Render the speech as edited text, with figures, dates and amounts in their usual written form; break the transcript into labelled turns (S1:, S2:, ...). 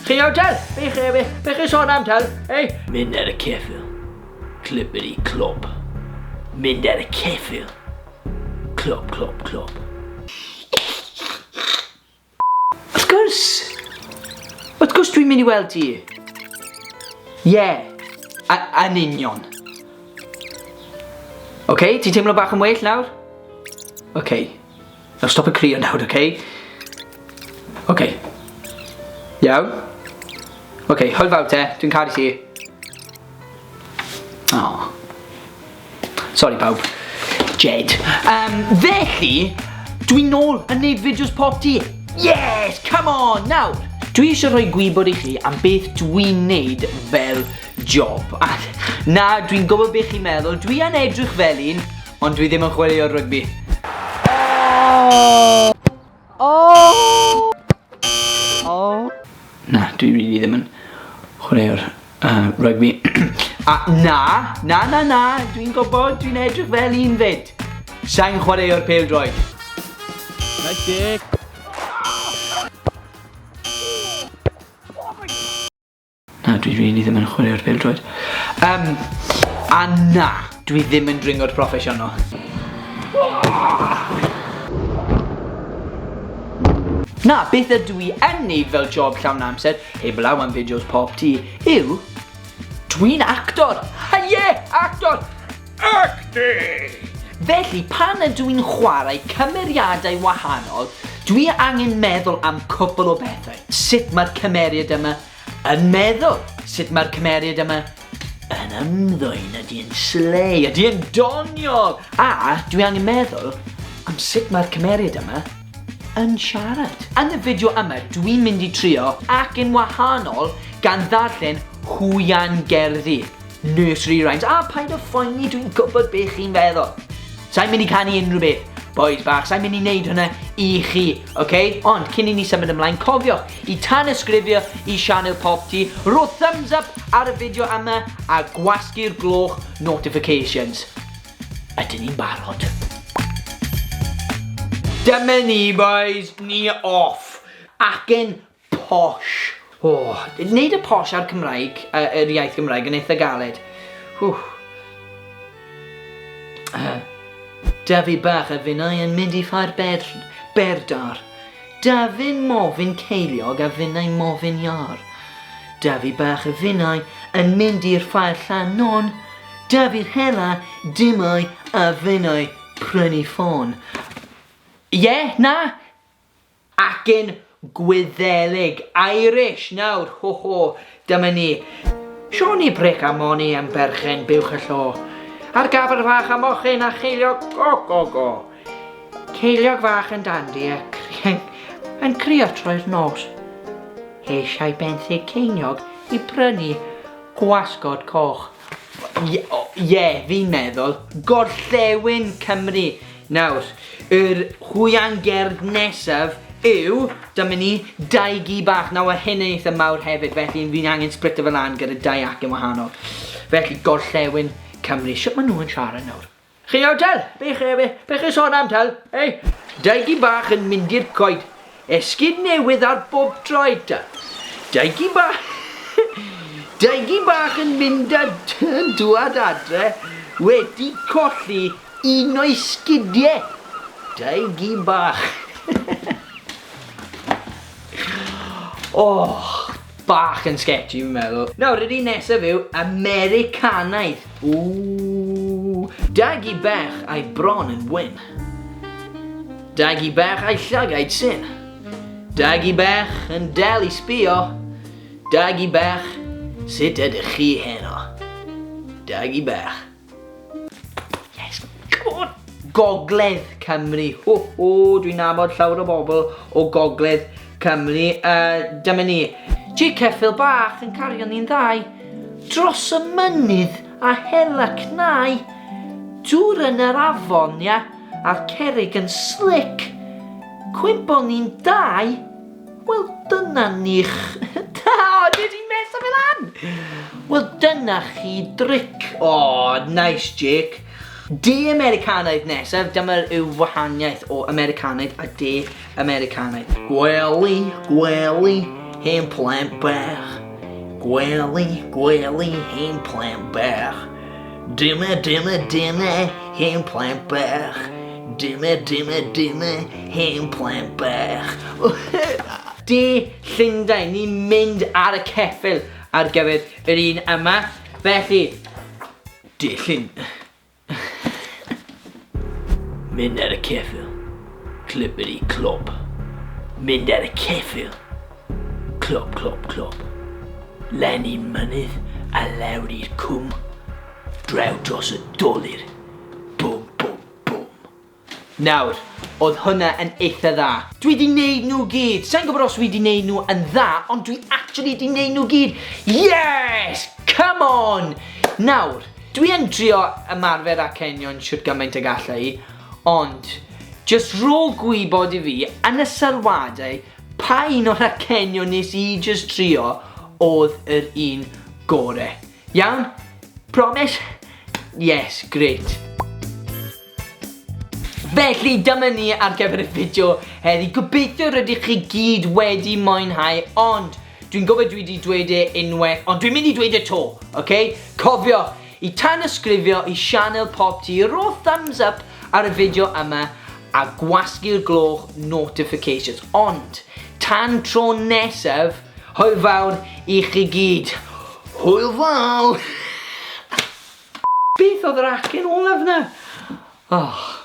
S1: Chi o tel? Be chi sôn am tel? Ei? Mynd ar y ceffil. Clippity clop. Mynd ar y ceffil. Clop, clop, clop. Wrth gwrs dwi'n mynd I weld ti. Ie. Yn union. Oce, ti'n teimlo bach yn well nawr? Oce. Now stop y crio nawr, oce? Oce. Iawn. Oce, hwyl fawr te, dwi'n caru ti. Oh. Sorry pawb. Jed. Felly, dwi'n nôl yn neud fideos PopT. Yes, come on, nawr. Dwi eisiau rhoi gwybod I chi am beth dwi'n neud fel job. Na, dwi'n gwybod beth chi'n meddwl. Dwi yn edrych fel un, ond dwi ddim yn chwaraeo'r rygbi. Na, dwi really ddim yn chwaraeo'r rygbi. Na, dwi'n gwybod dwi'n edrych fel un fyd. Sa'n chwaraeo'r pêl-droed.
S2: Nice dick.
S1: Na, dwi really ddim yn chwaraeo'r pêl-droed. A na, dwi ddim yn dringo'r proffesiynol. Na, beth ydw I yn neud fel job llawn amser, heblaw am fideos PopT, yw, dwi'n actor. Ie, actor! Acting! Felly, pan ydw i'n chwarae cymeriadau wahanol, dwi angen meddwl am cwpl o bethau. Sut mae'r cymeriad yma yn meddwl? Sut mae'r cymeriad yma yn ymddwyn? Ydy yn slei? Ydy yn doniol? A dwi angen meddwl am sut mae'r cymeriad yma yn siarad. Yn y fideo yma, dwi'n mynd I trio ac yn wahanol gan ddarllen hwyan gerddi. Nursery rhymes. A paid o phoeni, dwi'n gwybod beth chi'n feddwl. Sa'n mynd I canu unrhyw beth. Boys bach, sa'n mynd I neud hwnna I chi, oce? Ond, cyn I ni symud ymlaen, cofiwch I tanysgrifio I sianel PopT, ro thumbs up ar y fideo yma a gwasgu'r gloch notifications. Ydyn ni'n barod? Dyma ni, boys, ni off. Acen posh. Neud y posh ar Cymraeg, yr iaith Gymraeg yn eitha galed. Da fi bach a finnau yn mynd I ffair berdar. Da fi'n mofyn ceiliog a finnau mofyn iar. Da fi bach a finnau yn mynd i'r ffair Llanon. Da fi'r hela dimau a finnau prynu ffôn. Ie, na. Acen gwyddelig. Irish nawr, dyma ni. Sioni bric a moni am berchen buwch y llo. Ar gafr fach am mochyn a cheiliog go. Ceiliog fach yn dandi a yn crio troi'r nos. Eisiau benthyg ceiniog I prynu gwasgod coch. Ie, fi'n meddwl, gorllewin Cymru. Nawr, yr hwyan gerdd nesaf yw, dyma ni, daigi bach. Nawr, hyn yn eitha mawr hefyd, felly fi'n angen splito fel an gyda dau acen wahanol. Felly, gorllewin Cymru, sut maen nhw yn siarad nawr? Chi o tel? Be chi sôn am tel? Ei, daigi bach yn mynd i'r coed. Esgyd newydd ar bob troed ta. Daigi bach yn mynd a dwad adre wedi colli un o'i sgidiau. Daigi bach. Bach yn sketchy fi'n meddwl. Nawr, yr un nesaf yw Americanaidd. Daigi bach a'i bron yn wyn. Daigi bach a'i llagaid syn. Daigi bach yn dal I sbio. Daigi bach, sut ydych chi heno? Daigi bach. Yes, come on. Gogledd Cymru. Dwi'n nabod llawer o bobl o Gogledd Cymru. Dyma ni. Ti ceffil bach yn cario ni'n ddau. Dros y mynydd a hela cnau. Dŵr yn yr afon, ia, a'r cerrig yn slick. Cwympo ni'n dau. Wel, dyna ni'ch... Dwi di mesa fel an! Wel, dyna chi dric. Nice, Jake. De Americanaidd nesaf, dyma'r yw wahaniaeth o Americanaidd a de Americanaidd. Gwely, hen plant bach. Gwely, hen plant bach. Dimmer, hen plant bach. Dimmer, hen plant bach. De Llundain, ni'n mynd ar y ceffyl ar gyfer yr un yma. Felly, de Llundain. Mynd ar y ceffyl. Clippity clop. Mynd ar y ceffyl. Clop. Lenni mynydd a lawr i'r cwm. Draw dros y dolir. Boom. Nawr, oedd hwnna yn eitha dda. Dwi di neud nhw gyd. Sa'n gwybod os dwi di neud nhw yn dda, ond dwi actually di neud nhw gyd. Yes! Come on! Nawr, dwi yn trio ymarfer acenion siwr gymaint y gallai, ond just rôl gwybod i fi yn y sylwadau pa un o'r acenion nes i just trio oedd yr un gore. Iawn? Promise? Yes, great. Felly dyma ni ar gyfer y fideo heddi. Gobeithio rydych chi gyd wedi mwynhau, ond dwi'n gwybod dwi wedi dweud e unwaith, ond dwi'n mynd i dweud e to, okay? Cofio i tanysgrifio i sianel PopT, ro thumbs up ar y fideo yma a gwasgu'r gloch notifications. Ond tan tro nesaf, hwyl fawr i chi gyd. Hwyl fawr! Beth oedd yr acen olaf na? Oh.